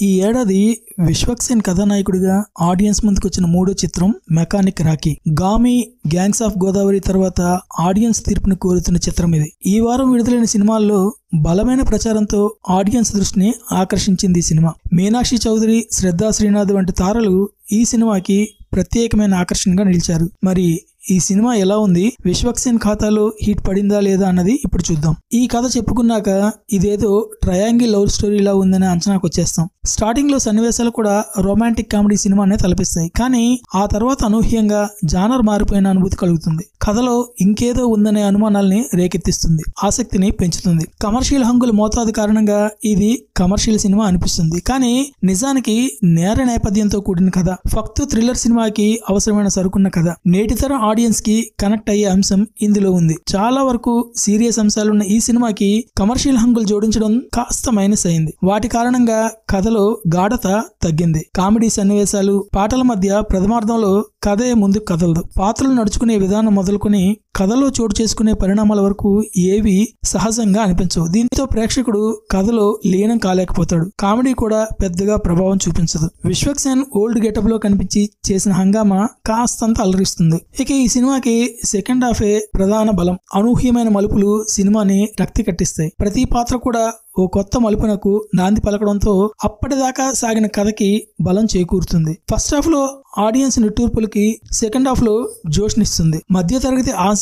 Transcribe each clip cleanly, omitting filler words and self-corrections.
ఈ ఏడాది విశ్వక్సేన్ కథానాయకుడిగా ఆడియన్స్ ముందుకు వచ్చిన మూడో చిత్రం mechanic Rocky. Gaami, gangs of Godavari తర్వాత ఆడియన్స్ తీర్పుని కోరుతున్న చిత్రం ఇది. ఈ వారం విడుదలైన సినిమాల్లో బలమైన ప్రచారంతో ఆడియన్స్ దృష్టిని ఆకర్షించింది ఈ సినిమా. మీనాక్షి చౌదరి, శ్రద్ధా శ్రీనాథ్ వంటి తారలు ఈ సినిమాకి ప్రత్యేకమైన ఆకర్షణగా నిలిచారు. మరి ఈ సినిమా ఎలా ఉంది, విశ్వక్సేన్ ఖాతాలో హిట్ పడిందా లేదా అన్నది ఇప్పుడు చూద్దాం. ఈ కథ చెప్పుకున్నాక ఇదేదో ట్రయాంగిల్ లవ్ స్టోరీలా ఉందని అంచనాకు వచ్చేస్తాం. స్టార్టింగ్ లో సన్నివేశాలు కూడా రొమాంటిక్ కామెడీ సినిమానే తలపిస్తాయి. కానీ ఆ తర్వాత అనూహ్యంగా జానర్ మారిపోయిన అనుభూతి కలుగుతుంది. కథలో ఇంకేదో ఉందనే అనుమానాల్ని రేకెత్తిస్తుంది, ఆసక్తిని పెంచుతుంది. కమర్షియల్ హంగుల మోతాదు కారణంగా ఇది కమర్షియల్ సినిమా అనిపిస్తుంది. కానీ నిజానికి నేర నేపథ్యంతో కూడిన కథ, ఫక్తు థ్రిల్లర్ సినిమాకి అవసరమైన సరుకున్న కథ. నేటితరం ఆడియన్స్ కి కనెక్ట్ అయ్యే అంశం ఇందులో ఉంది. చాలా వరకు సీరియస్ అంశాలున్న ఈ సినిమాకి కమర్షియల్ హంగులు జోడించడం కాస్త మైనస్ అయింది. వాటి కారణంగా కథలో గాఢత తగ్గింది. కామెడీ సన్నివేశాలు, పాటల మధ్య ప్రథమార్థంలో కథే ముందుకు కదలదు. పాత్రలు నడుచుకునే విధానం మొదలుకొని కథలో చోటు చేసుకునే పరిణామాల వరకు ఏవి సహజంగా అనిపించవు. దీంతో ప్రేక్షకుడు కథలో లీనం కాలేకపోతాడు. కామెడీ కూడా పెద్దగా ప్రభావం చూపించదు. విశ్వక్సేన్ ఓల్డ్ గెటప్ లో కనిపించి చేసిన హంగామా కాస్తంత అలరిస్తుంది. ఇక ఈ సినిమాకి సెకండ్ హాఫే ప్రధాన బలం. అనూహ్యమైన మలుపులు సినిమాని రక్తి కట్టిస్తాయి. ప్రతి పాత్ర కూడా ఓ కొత్త మలుపునకు నాంది పలకడంతో అప్పటిదాకా సాగిన కథకి బలం చేకూరుతుంది. ఫస్ట్ హాఫ్ లో ఆడియన్స్ నిట్టూర్పులకి సెకండ్ హాఫ్ లో జోష్నిస్తుంది. మధ్యతరగతి ఆశ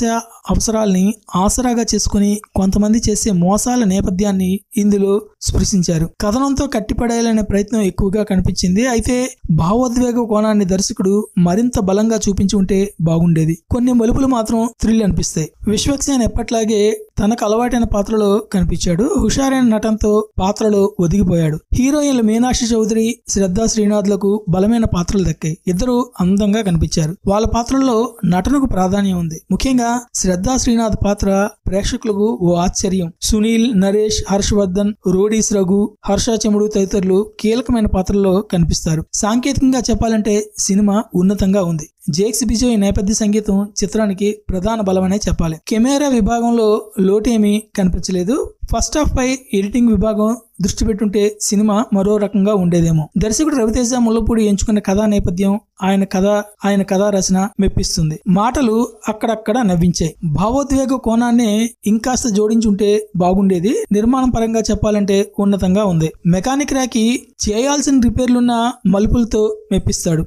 అవసరాల్ని ఆసరాగా చేసుకుని కొంతమంది చేసే మోసాల నేపథ్యాన్ని ఇందులో స్పృశించారు. కథనంతో కట్టిపడేయాలనే ప్రయత్నం ఎక్కువగా కనిపించింది. అయితే భావోద్వేగ కోణాన్ని దర్శకుడు మరింత బలంగా చూపించి ఉంటే బాగుండేది. కొన్ని మలుపులు మాత్రం థ్రిల్ అనిపిస్తాయి. విశ్వక్సేన్ ఎప్పట్లాగే తనకు అలవాటైన పాత్రలో కనిపించాడు. హుషారైన నటనతో పాత్రలో ఒదిగిపోయాడు. హీరోయిన్లు మీనాక్షి చౌదరి, శ్రద్ధా శ్రీనాథ్లకు బలమైన పాత్రలు దక్కాయి. ఇద్దరు అందంగా కనిపించారు. వాళ్ళ పాత్రల్లో నటనకు ప్రాధాన్యం ఉంది. ముఖ్యంగా శ్రద్ధా శ్రీనాథ్ పాత్ర ప్రేక్షకులకు ఓ ఆశ్చర్యం. సునీల్, నరేష్, హర్షవర్ధన్, రోడీస్ రఘు, హర్ష చెముడు తదితరులు కీలకమైన పాత్రల్లో కనిపిస్తారు. సాంకేతికంగా చెప్పాలంటే సినిమా ఉన్నతంగా ఉంది. జేక్స్ బిజోయ్ నేపథ్య సంగీతం చిత్రానికి ప్రధాన బలమనే చెప్పాలి. కెమెరా విభాగంలో లోటేమీ కనిపించలేదు. ఫస్ట్ హాఫ్ పై ఎడిటింగ్ విభాగం దృష్టి పెట్టుంటే సినిమా మరో రకంగా ఉండేదేమో. దర్శకుడు రవితేజ ముల్లపూడి ఎంచుకున్న కథా నేపథ్యం, ఆయన కథా రచన మెప్పిస్తుంది. మాటలు అక్కడక్కడ నవ్వించాయి. భావోద్వేగ కోణాన్ని ఇంకాస్త జోడించుంటే బాగుండేది. నిర్మాణం పరంగా చెప్పాలంటే ఉన్నతంగా ఉంది. మెకానిక్ రాకీ చేయాల్సిన రిపేర్లున్న మలుపులతో మెప్పిస్తాడు.